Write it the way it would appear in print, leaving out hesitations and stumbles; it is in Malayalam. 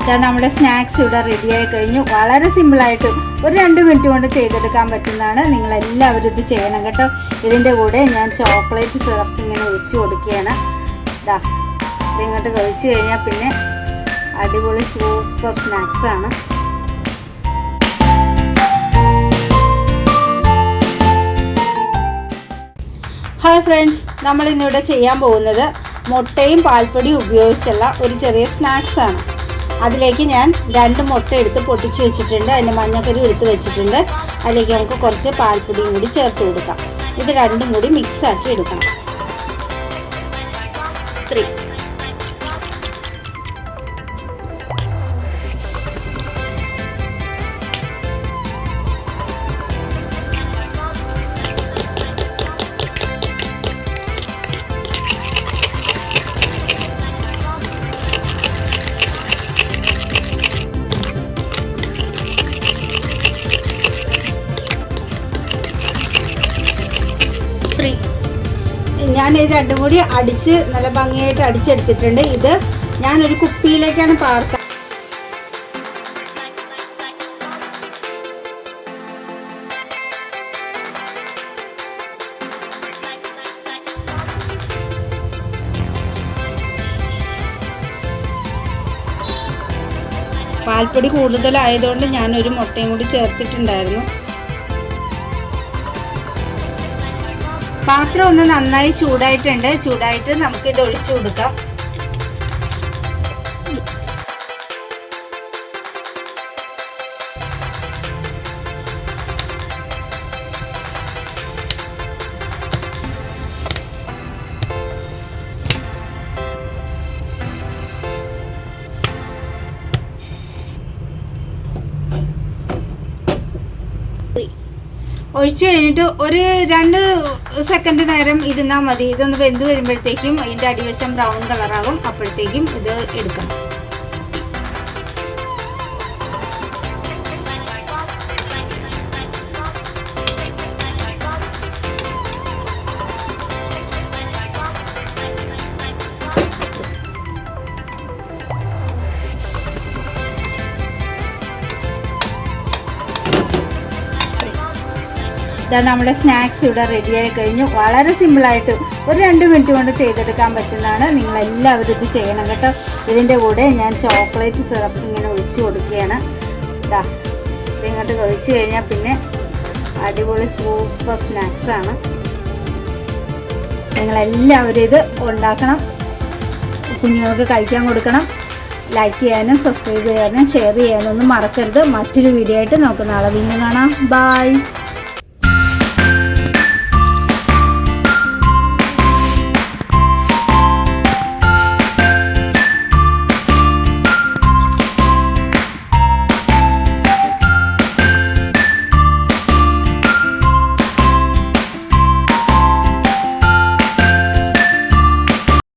ഇതാ നമ്മുടെ സ്നാക്സ് ഇവിടെ റെഡിയായി കഴിഞ്ഞു. വളരെ സിമ്പിളായിട്ട് ഒരു 2 മിനിറ്റ് കൊണ്ട് ചെയ്തെടുക്കാൻ പറ്റുന്നതാണ്. നിങ്ങളെല്ലാവരും ഇത് ചെയ്യണം കേട്ടോ. ഇതിൻ്റെ കൂടെ ഞാൻ ചോക്ലേറ്റ് സിറപ്പ് ഇങ്ങനെ ഒഴിച്ച് കൊടുക്കുകയാണ്. ഇതാ ഇതിങ്ങോട്ട് കഴിച്ച് കഴിഞ്ഞാൽ പിന്നെ അടിപൊളി സൂപ്പർ സ്നാക്സാണ്. ഹായ് ഫ്രണ്ട്സ്, നമ്മളിന്നിവിടെ ചെയ്യാൻ പോകുന്നത് മുട്ടയും പാൽപ്പൊടിയും ഉപയോഗിച്ചുള്ള ഒരു ചെറിയ സ്നാക്സാണ്. അതിലേക്ക് ഞാൻ 2 മുട്ട എടുത്ത് പൊട്ടിച്ച് വെച്ചിട്ടുണ്ട്. അതിൻ്റെ മഞ്ഞക്കരി എടുത്ത് വെച്ചിട്ടുണ്ട്. അതിലേക്ക് നമുക്ക് കുറച്ച് പാൽപ്പൊടിയും കൂടി ചേർത്ത് കൊടുക്കാം. ഇത് രണ്ടും കൂടി മിക്സാക്കി എടുക്കണം. 3 ഞാൻ ഇത് രണ്ടും കൂടി അടിച്ച് നല്ല ഭംഗിയായിട്ട് അടിച്ചെടുത്തിട്ടുണ്ട്. ഇത് ഞാനൊരു കുപ്പിയിലേക്കാണ് പാർക്കുക. പാൽപ്പൊടി കൂടുതലായതുകൊണ്ട് ഞാനൊരു മുട്ടയും കൂടി ചേർത്തിട്ടുണ്ടായിരുന്നു. പാത്രം ഒന്ന് നന്നായി ചൂടായിട്ടുണ്ട്. ചൂടായിട്ട് നമുക്കിത് ഒഴിച്ചു കൊടുക്കാം. ഒഴിച്ച് കഴിഞ്ഞിട്ട് ഒരു 2 സെക്കൻഡ് നേരം ഇരുന്നാൽ മതി. ഇതൊന്ന് വെന്ത് വരുമ്പോഴത്തേക്കും അതിൻ്റെ അടിവശം ബ്രൗൺ കളറാകും. അപ്പോഴത്തേക്കും ഇത് എടുക്കണം. നമ്മുടെ സ്നാക്സ് ഇവിടെ റെഡിയായി കഴിഞ്ഞു. വളരെ സിമ്പിളായിട്ട് ഒരു 2 മിനിറ്റ് കൊണ്ട് ചെയ്തെടുക്കാൻ പറ്റുന്നതാണ്. നിങ്ങളെല്ലാവരും ഇത് ചെയ്യണം കേട്ടോ. ഇതിൻ്റെ കൂടെ ഞാൻ ചോക്ലേറ്റ് സിറപ്പ് ഇങ്ങനെ ഒഴിച്ച് കൊടുക്കുകയാണ്. ഇതാ ഇതിങ്ങോട്ട് കഴിച്ച് കഴിഞ്ഞാൽ പിന്നെ അടിപൊളി സൂപ്പർ സ്നാക്സാണ്. നിങ്ങളെല്ലാവരും ഇത് ഉണ്ടാക്കണം. കുഞ്ഞുങ്ങൾക്ക് കഴിക്കാൻ കൊടുക്കണം. ലൈക്ക് ചെയ്യാനും സബ്സ്ക്രൈബ് ചെയ്യാനും ഷെയർ ചെയ്യാനും ഒന്നും മറക്കരുത്. മറ്റൊരു വീഡിയോ ആയിട്ട് നമുക്ക് നാളെ വീണ്ടും കാണാം. ബൈ.